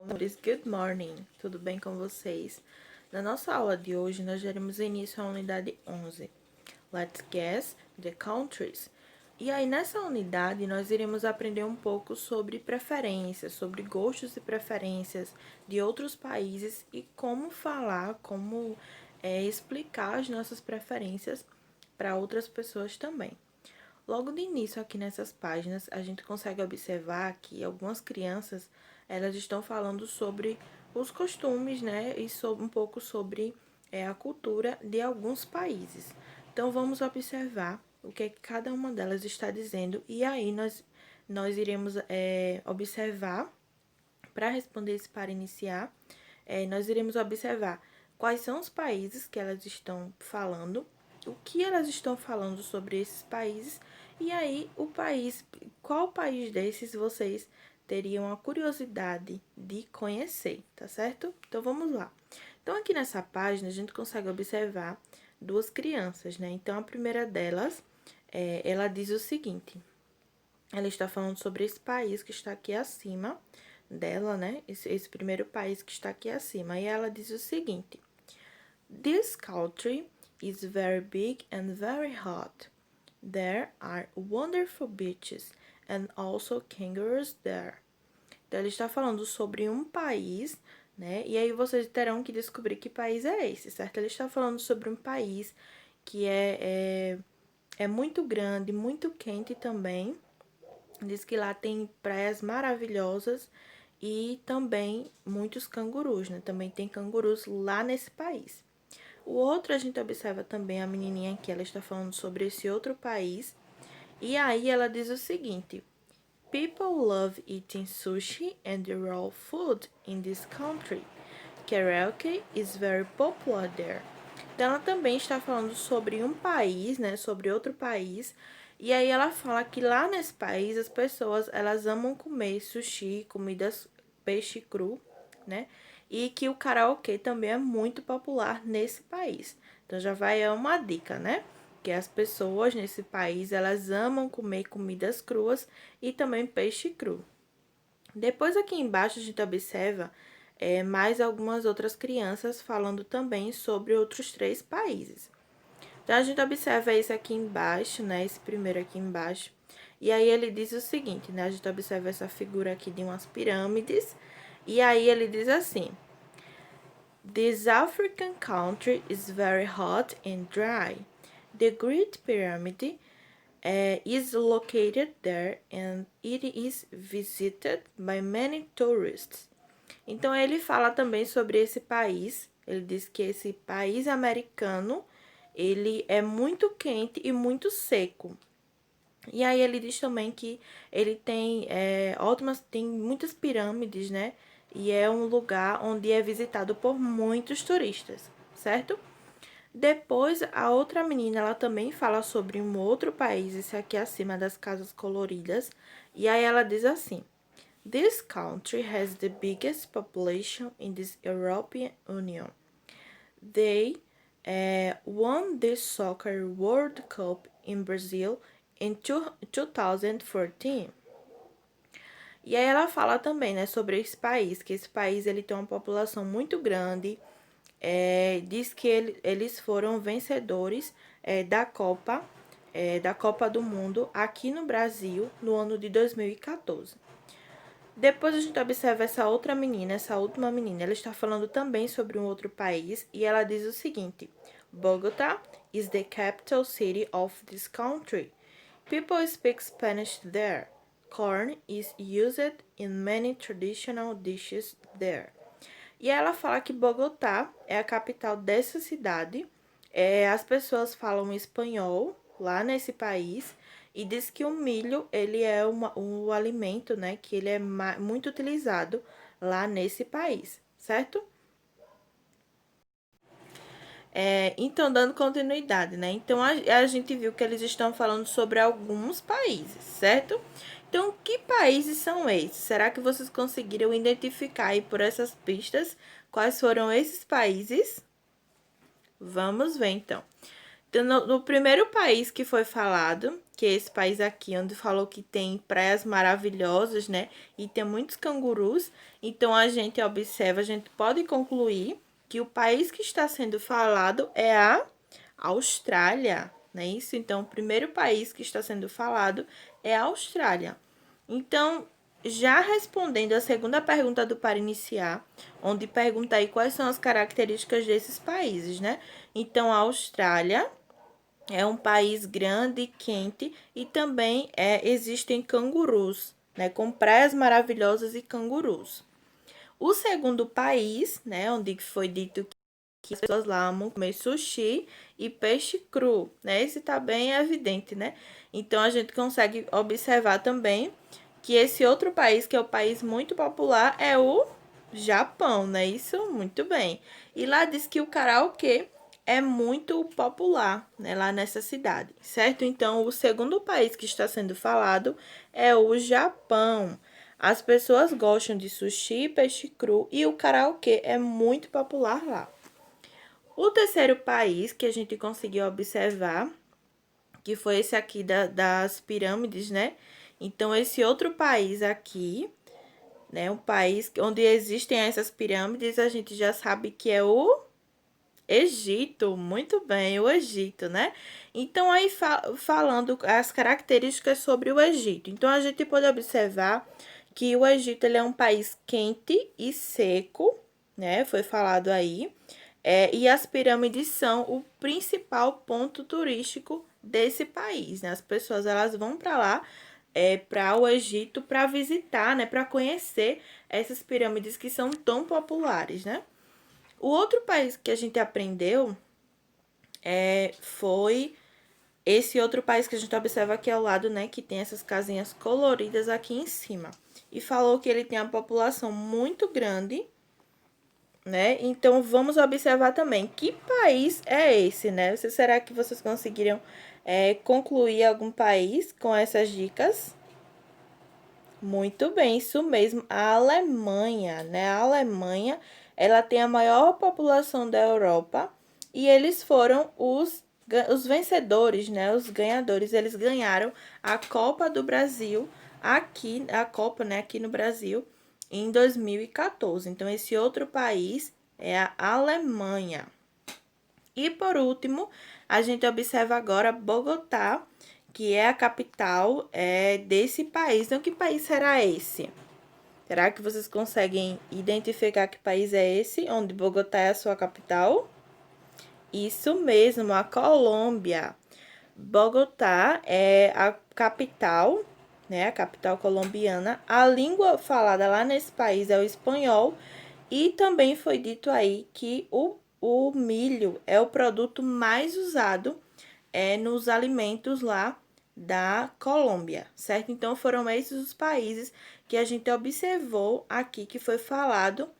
Good morning, tudo bem com vocês? Na nossa aula de hoje, nós daremos início à unidade 11. Let's guess the countries. E aí, nessa unidade, nós iremos aprender um pouco sobre preferências, sobre gostos e preferências de outros países e como falar, como explicar as nossas preferências para outras pessoas também. Logo de início, aqui nessas páginas, a gente consegue observar que algumas crianças, elas estão falando sobre os costumes, né, e um pouco sobre a cultura de alguns países. Então, vamos observar o que cada uma delas está dizendo e aí nós iremos observar, para responder isso para iniciar, nós iremos observar quais são os países que elas estão falando, o que elas estão falando sobre esses países, e aí qual país desses vocês teriam a curiosidade de conhecer, tá certo? Então, vamos lá. Então, aqui nessa página, a gente consegue observar duas crianças, né? Então, a primeira delas, ela diz o seguinte, ela está falando sobre esse país que está aqui acima dela, né? Esse primeiro país que está aqui acima. E ela diz o seguinte: This country is very big and very hot. There are wonderful beaches and also kangaroos there. Então, ele está falando sobre um país, né? E aí vocês terão que descobrir que país é esse, certo? Ele está falando sobre um país que é muito grande, muito quente também. Diz que lá tem praias maravilhosas e também muitos cangurus, né? Também tem cangurus lá nesse país. O outro, a gente observa também a menininha que ela está falando sobre esse outro país. E aí ela diz o seguinte: People love eating sushi and raw food in this country. Karaoke is very popular there. Então, ela também está falando sobre um país, né? Sobre outro país. E aí ela fala que lá nesse país as pessoas elas amam comer sushi, comidas peixe cru, né? E que o karaokê também é muito popular nesse país. Então já vai uma dica, né? Que as pessoas nesse país elas amam comer comidas cruas e também peixe cru. Depois aqui embaixo a gente observa mais algumas outras crianças falando também sobre outros 3 países. Então, a gente observa esse aqui embaixo, né? Esse primeiro aqui embaixo. E aí, ele diz o seguinte, né? A gente observa essa figura aqui de umas pirâmides. E aí, ele diz assim: This African country is very hot and dry. The Great Pyramid is located there and it is visited by many tourists. Então, ele fala também sobre esse país. Ele diz que esse país americano, ele é muito quente e muito seco. E aí, ele diz também que ele tem tem muitas pirâmides, né? E é um lugar onde é visitado por muitos turistas, certo? Depois, a outra menina, ela também fala sobre um outro país, esse aqui acima das casas coloridas. E aí, ela diz assim: This country has the biggest population in this European Union. They won the Soccer World Cup in Brazil in 2014. E aí ela fala também, né, sobre esse país, que esse país ele tem uma população muito grande. Diz que eles foram vencedores da Copa do Mundo aqui no Brasil no ano de 2014. Depois a gente observa essa outra menina, essa última menina, ela está falando também sobre um outro país e ela diz o seguinte: Bogotá is the capital city of this country. People speak Spanish there. Corn is used in many traditional dishes there. E ela fala que Bogotá é a capital dessa cidade. As pessoas falam espanhol lá nesse país e diz que o milho ele é um alimento, né, que ele é muito utilizado lá nesse país, certo? Então, dando continuidade, né? Então, a gente viu que eles estão falando sobre alguns países, certo? Então, que países são esses? Será que vocês conseguiram identificar aí por essas pistas quais foram esses países? Vamos ver, então. Então, no primeiro país que foi falado, que é esse país aqui, onde falou que tem praias maravilhosas, né? E tem muitos cangurus. Então, a gente observa, a gente pode concluir que o país que está sendo falado é a Austrália, não é isso? Então, o primeiro país que está sendo falado é a Austrália. Então, já respondendo a segunda pergunta do para iniciar, onde pergunta aí quais são as características desses países, né? Então, a Austrália é um país grande, quente e também existem cangurus, né? Com praias maravilhosas e cangurus. O segundo país, né? Onde foi dito que as pessoas lá amam comer sushi e peixe cru, né? Esse tá bem evidente, né? Então, a gente consegue observar também que esse outro país, que é o país muito popular, é o Japão, né? Isso, muito bem. E lá diz que o karaokê é muito popular, né, lá nessa cidade, certo? Então, o segundo país que está sendo falado é o Japão. As pessoas gostam de sushi, peixe cru e o karaokê é muito popular lá. O terceiro país que a gente conseguiu observar, que foi esse aqui das pirâmides, né? Então, esse outro país aqui, né? Um país onde existem essas pirâmides, a gente já sabe que é o Egito, muito bem, o Egito, né? Então, aí falando as características sobre o Egito. Então, a gente pode observar que o Egito ele é um país quente e seco, né? Foi falado aí. E as pirâmides são o principal ponto turístico desse país, né? As pessoas elas vão para lá, para o Egito, para visitar, né? Para conhecer essas pirâmides que são tão populares, né? O outro país que a gente aprendeu foi esse outro país que a gente observa aqui ao lado, né? Que tem essas casinhas coloridas aqui em cima. E falou que ele tem uma população muito grande, né? Então, vamos observar também que país é esse, né? Será que vocês conseguiram concluir algum país com essas dicas? Muito bem, isso mesmo. A Alemanha, né? A Alemanha, ela tem a maior população da Europa e eles foram os vencedores, né? Os ganhadores. Eles ganharam a Copa do Brasil aqui, a Copa, né? Aqui no Brasil em 2014. Então, esse outro país é a Alemanha. E por último, a gente observa agora Bogotá, que é a capital desse país. Então, que país será esse? Será que vocês conseguem identificar que país é esse, onde Bogotá é a sua capital? Isso mesmo, a Colômbia. Bogotá é a capital, né? A capital colombiana. A língua falada lá nesse país é o espanhol. E também foi dito aí que o milho é o produto mais usado nos alimentos lá da Colômbia, certo? Então, foram esses os países que a gente observou aqui, que foi falado,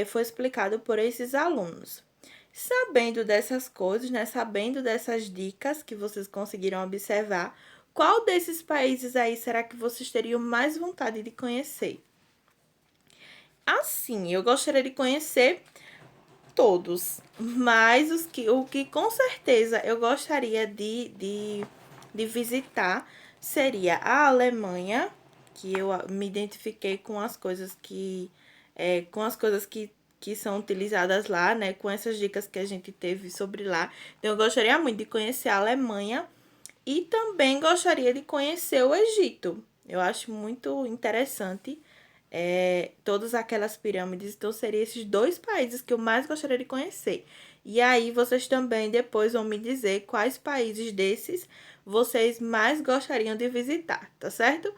foi explicado por esses alunos. Sabendo dessas coisas, né? Sabendo dessas dicas que vocês conseguiram observar, qual desses países aí será que vocês teriam mais vontade de conhecer? Assim, eu gostaria de conhecer todos, mas o que com certeza eu gostaria de visitar seria a Alemanha, que eu me identifiquei com as coisas que são utilizadas lá, né? Com essas dicas que a gente teve sobre lá. Então, eu gostaria muito de conhecer a Alemanha e também gostaria de conhecer o Egito. Eu acho muito interessante todas aquelas pirâmides. Então, seriam esses dois países que eu mais gostaria de conhecer. E aí, vocês também depois vão me dizer quais países desses vocês mais gostariam de visitar, tá certo?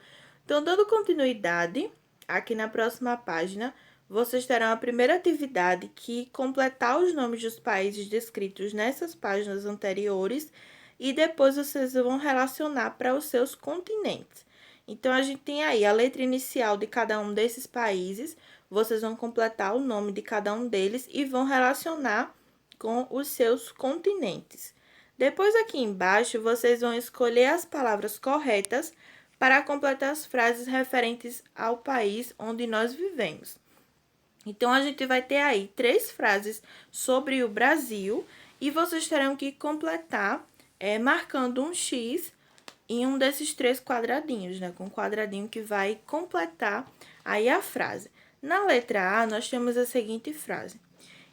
Então, dando continuidade, aqui na próxima página, vocês terão a primeira atividade que completar os nomes dos países descritos nessas páginas anteriores e depois vocês vão relacionar para os seus continentes. Então, a gente tem aí a letra inicial de cada um desses países, vocês vão completar o nome de cada um deles e vão relacionar com os seus continentes. Depois, aqui embaixo, vocês vão escolher as palavras corretas para completar as frases referentes ao país onde nós vivemos. Então, a gente vai ter aí 3 frases sobre o Brasil e vocês terão que completar marcando um X em um desses 3 quadradinhos, né? Com um quadradinho que vai completar aí a frase. Na letra A, nós temos a seguinte frase.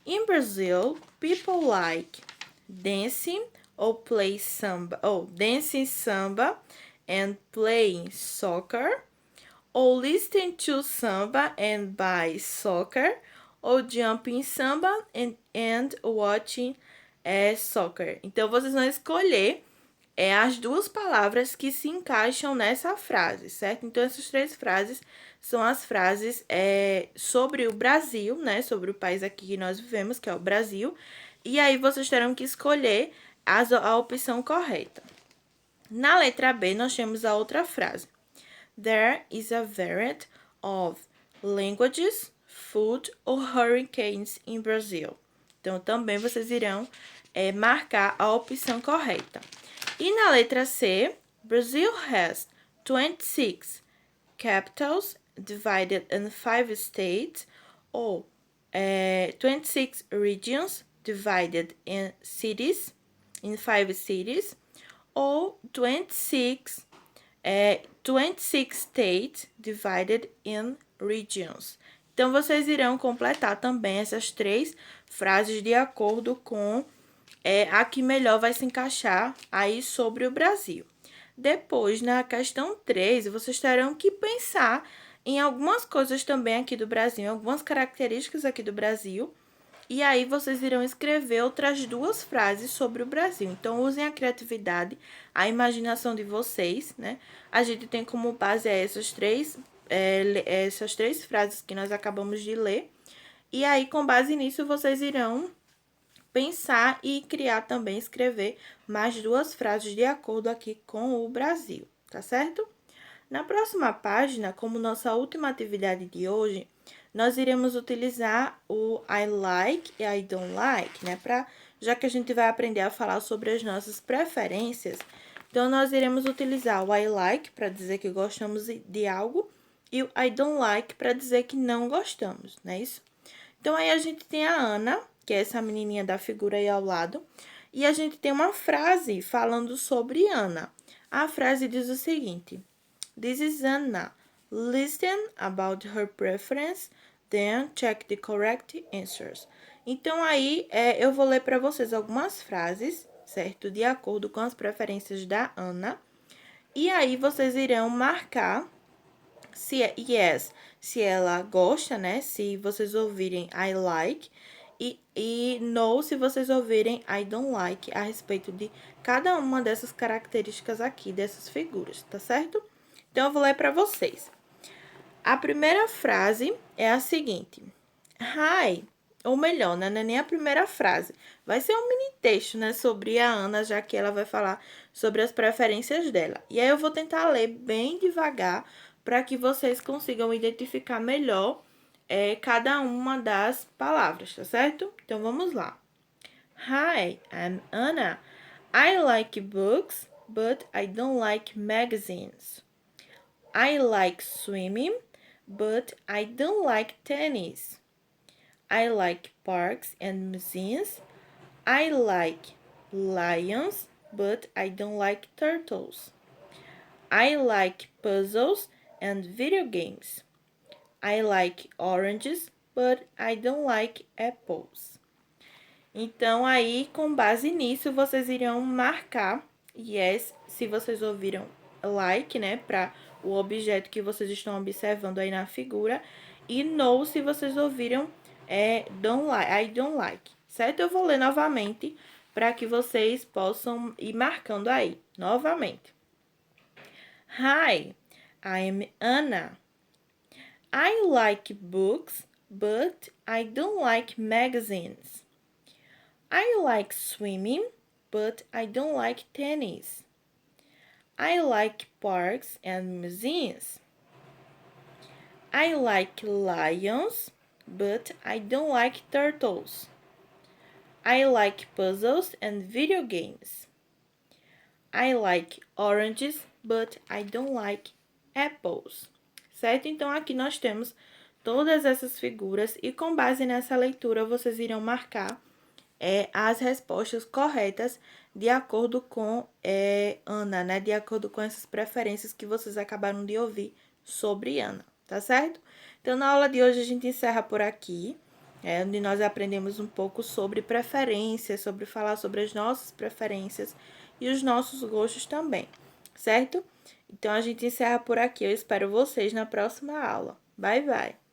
In Brazil, people like dancing or play samba, or dancing samba and playing soccer, ou listen to samba and buy soccer, ou jumping samba and watching soccer. Então, vocês vão escolher as 2 palavras que se encaixam nessa frase, certo? Então, essas 3 frases são as frases sobre o Brasil, né? Sobre o país aqui que nós vivemos, que é o Brasil. E aí, vocês terão que escolher a opção correta. Na letra B, nós temos a outra frase. There is a variety of languages, food or hurricanes in Brazil. Então, também vocês irão marcar a opção correta. E na letra C, Brazil has 26 capitals divided in 5 states, or 26 regions divided in 5 cities, or 26 states divided in regions. Então, vocês irão completar também essas 3 frases de acordo com a que melhor vai se encaixar aí sobre o Brasil. Depois, na questão 3, vocês terão que pensar em algumas coisas também aqui do Brasil, algumas características aqui do Brasil, e aí vocês irão escrever outras 2 frases sobre o Brasil. Então, usem a criatividade, a imaginação de vocês, né? A gente tem como base essas 3 frases que nós acabamos de ler. E aí, com base nisso, vocês irão pensar e criar também, escrever mais 2 frases de acordo aqui com o Brasil, tá certo? Na próxima página, como nossa última atividade de hoje, nós iremos utilizar o I like e I don't like, né? Já que a gente vai aprender a falar sobre as nossas preferências, então nós iremos utilizar o I like para dizer que gostamos de algo e o I don't like para dizer que não gostamos, não é isso? Então, aí a gente tem a Ana, que é essa menininha da figura aí ao lado, e a gente tem uma frase falando sobre Ana. A frase diz o seguinte: This is Anna. Listen about her preference, then check the correct answers. Então, aí eu vou ler para vocês algumas frases, certo? De acordo com as preferências da Ana. E aí, vocês irão marcar se é yes, se ela gosta, né? Se vocês ouvirem I like. E no, se vocês ouvirem I don't like, a respeito de cada uma dessas características aqui, dessas figuras, tá certo? Então, eu vou ler para vocês. A primeira frase é a seguinte. Hi, ou melhor, né? Não é nem a primeira frase. Vai ser um mini texto, né? Sobre a Ana, já que ela vai falar sobre as preferências dela. E aí, eu vou tentar ler bem devagar para que vocês consigam identificar melhor cada uma das palavras, tá certo? Então, vamos lá. Hi, I'm Anna. I like books, but I don't like magazines. I like swimming, but I don't like tennis. I like parks and museums. I like lions, but I don't like turtles. I like puzzles and video games. I like oranges, but I don't like apples. Então, aí, com base nisso, vocês irão marcar yes, se vocês ouviram like, né, para o objeto que vocês estão observando aí na figura, e no, se vocês ouviram don't like, I don't like, certo? Eu vou ler novamente para que vocês possam ir marcando aí, novamente. Hi, I'm Anna. I like books, but I don't like magazines. I like swimming, but I don't like tennis. I like parks and museums. I like lions, but I don't like turtles. I like puzzles and video games. I like oranges, but I don't like apples. Certo? Então, aqui nós temos todas essas figuras e com base nessa leitura, vocês irão marcar as respostas corretas de acordo com Ana, né? De acordo com essas preferências que vocês acabaram de ouvir sobre Ana, tá certo? Então, na aula de hoje a gente encerra por aqui, onde nós aprendemos um pouco sobre preferências, sobre falar sobre as nossas preferências e os nossos gostos também, certo? Então, a gente encerra por aqui. Eu espero vocês na próxima aula. Bye, bye!